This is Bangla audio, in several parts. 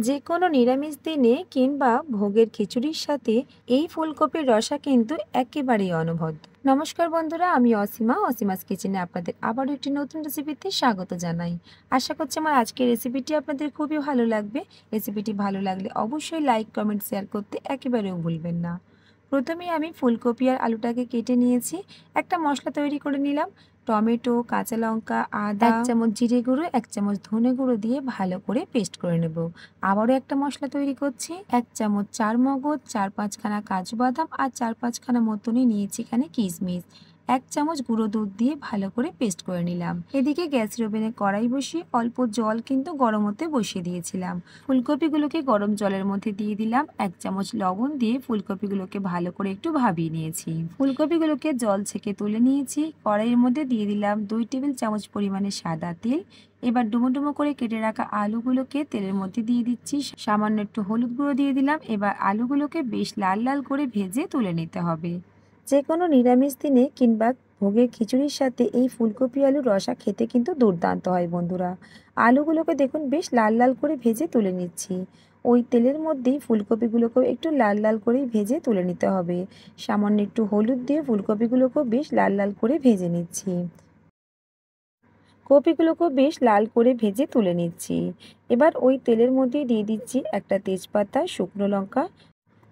যে কোনো নিরামিষ দিনে কিংবা ভোগের খিচুড়ির সাথে এই ফুলকপির রসা কিন্তু একেবারেই অনবদ্য। নমস্কার বন্ধুরা, আমি অসীমাস কিচেনে আপনাদের আবারও একটি নতুন রেসিপিতে স্বাগত জানাই। আশা করছি আমার আজকের রেসিপিটি আপনাদের খুবই ভালো লাগবে। রেসিপিটি ভালো লাগলে অবশ্যই লাইক, কমেন্ট, শেয়ার করতে একেবারেও ভুলবেন না। প্রথমেই আমি ফুলকপি আর আলুটাকে কেটে নিয়েছি। একটা মশলা তৈরি করে নিলাম। টমেটো, কাঁচা লঙ্কা, আদা, 1 চামচ জিরে গুঁড়ো, 1 চামচ ধনে গুঁড়ো দিয়ে ভালো করে পেস্ট করে নেব। আবারও একটা মশলা তৈরি করছি। 1 চামচ চারমগজ, 4-5 খানা কাজু বাদাম আর 4-5 খানা মতনই নিয়েছি এখানে কিশমিশ। 1 চামচ গুঁড়ো দুধ দিয়ে ভালো করে পেস্ট করে নিলাম। এদিকে গ্যাসের ওভেনে কড়াই বসিয়ে অল্প জল কিন্তু গরম হতে বসিয়ে দিয়েছিলাম। ফুলকপিগুলোকে গরম জলের মধ্যে দিয়ে দিলাম। 1 চামচ লবণ দিয়ে ফুলকপিগুলোকে ভালো করে একটু ভাপিয়ে নিয়েছি। ফুলকপিগুলোকে জল ছেঁকে তুলে নিয়েছি। কড়াইয়ের মধ্যে দিয়ে দিলাম 2 টেবিল চামচ পরিমাণে সাদা তেল। এবার ডুমো ডুমো করে কেটে রাখা আলুগুলোকে তেলের মধ্যে দিয়ে দিচ্ছি। সামান্য একটু হলুদ গুঁড়ো দিয়ে দিলাম। এবার আলুগুলোকে বেশ লাল লাল করে ভেজে তুলে নিতে হবে। যে কোনো নিরামিষ দিনে কিংবা ভোগের খিচুড়ির সাথে এই ফুলকপি আলুর রসা খেতে কিন্তু দুর্দান্ত হয় বন্ধুরা। আলুগুলোকে দেখুন বেশ লাল লাল করে ভেজে তুলে নিচ্ছি। ওই তেলের মধ্যেই ফুলকপিগুলোকেও একটু লাল লাল করেই ভেজে তুলে নিতে হবে। সামান্য একটু হলুদ দিয়ে ফুলকপিগুলোকেও বেশ লাল লাল করে ভেজে নিচ্ছি। কপিগুলোকেও বেশ লাল করে ভেজে তুলে নিচ্ছি। এবার ওই তেলের মধ্যেই দিয়ে দিচ্ছি একটা তেজপাতা, শুকনো লঙ্কা,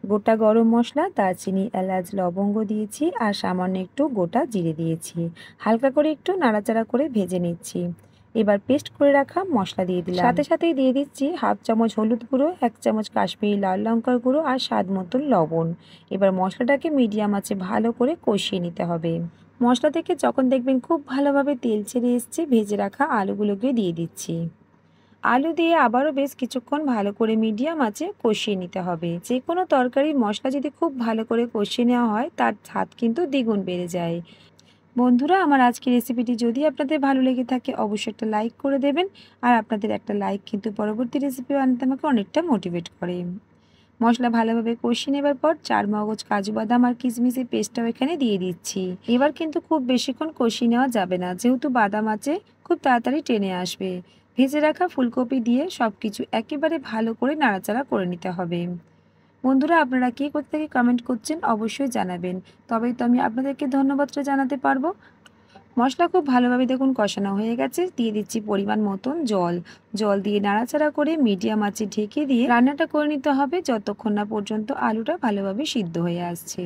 গোটা গরম মশলা, দারচিনি, এলাচ, লবঙ্গ দিয়েছি আর সামান্য একটু গোটা জিরে দিয়েছি। হালকা করে একটু নাড়াচাড়া করে ভেজে নিচ্ছি। এবার পেস্ট করে রাখা মশলা দিয়ে দিলাম। সাথে সাথেই দিয়ে দিচ্ছি 1/2 চামচ হলুদ গুঁড়ো, 1 চামচ কাশ্মীরি লাল লঙ্কার গুঁড়ো আর স্বাদ মতন লবণ। এবার মশলাটাকে মিডিয়াম আঁচে ভালো করে কষিয়ে নিতে হবে। মশলা থেকে যখন দেখবেন খুব ভালোভাবে তেল ছেড়ে এসছে, ভেজে রাখা আলুগুলোকে দিয়ে দিচ্ছি। আলু দিয়ে আবারও বেশ কিছুক্ষণ ভালো করে মিডিয়াম আঁচে কষিয়ে নিতে হবে। যে কোনো তরকারির মশলা যদি খুব ভালো করে কষিয়ে নেওয়া হয় তার স্বাদ কিন্তু দ্বিগুণ বেড়ে যায়। বন্ধুরা, আমার আজকের রেসিপিটি যদি আপনাদের ভালো লেগে থাকে অবশ্যই একটা লাইক করে দেবেন। আর আপনাদের একটা লাইক কিন্তু পরবর্তী রেসিপি বানাতে আমাকে অনেকটা মোটিভেট করে। মশলা ভালোভাবে কষিয়ে নেবার পর চারমগজ, কাজু বাদাম আর কিশমিশের পেস্টটাও এখানে দিয়ে দিচ্ছি। এবার কিন্তু খুব বেশিক্ষণ কষিয়ে নেওয়া যাবে না, যেহেতু বাদাম আছে খুব তাড়াতাড়ি টেনে আসবে। ভেজে রাখা ফুলকপি দিয়ে সবকিছু একেবারে ভালো করে নাড়াচাড়া করে নিতে হবে। বন্ধুরা, আপনারা কে কোথা থেকে কমেন্ট করছেন অবশ্যই জানাবেন, তবেই তো আমি আপনাদেরকে ধন্যবাদটা জানাতে পারবো। মশলা খুব ভালোভাবে দেখুন কষানো হয়ে গেছে। দিয়ে দিচ্ছি পরিমাণ মতন জল। জল দিয়ে নাড়াচাড়া করে মিডিয়াম আঁচে ঢেকে দিয়ে রান্নাটা করে নিতে হবে যতক্ষণ না পর্যন্ত আলুটা ভালোভাবে সিদ্ধ হয়ে আসছে।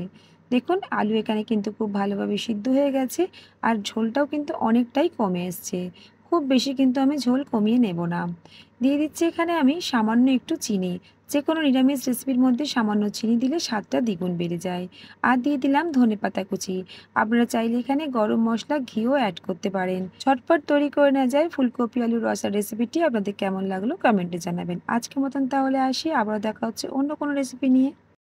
দেখুন আলু এখানে কিন্তু খুব ভালোভাবে সিদ্ধ হয়ে গেছে আর ঝোলটাও কিন্তু অনেকটাই কমে এসছে। খুব বেশি কিন্তু আমি ঝোল কমিয়ে নেব না। দিয়ে দিচ্ছি এখানে আমি সামান্য একটু চিনি। যে কোনো নিরামিষ রেসিপির মধ্যে সামান্য চিনি দিলে স্বাদটা দ্বিগুণ বেড়ে যায়। আর দিয়ে দিলাম ধনেপাতা কুচি। আপনারা চাইলে এখানে গরম মশলা, ঘিও অ্যাড করতে পারেন। ঝটপট তৈরি করে নেওয়া যায় ফুলকপি আলুর রসার রেসিপিটি আপনাদের কেমন লাগলো কমেন্টে জানাবেন। আজকের মতন তাহলে আসি, আবারও দেখা হচ্ছে অন্য কোনো রেসিপি নিয়ে।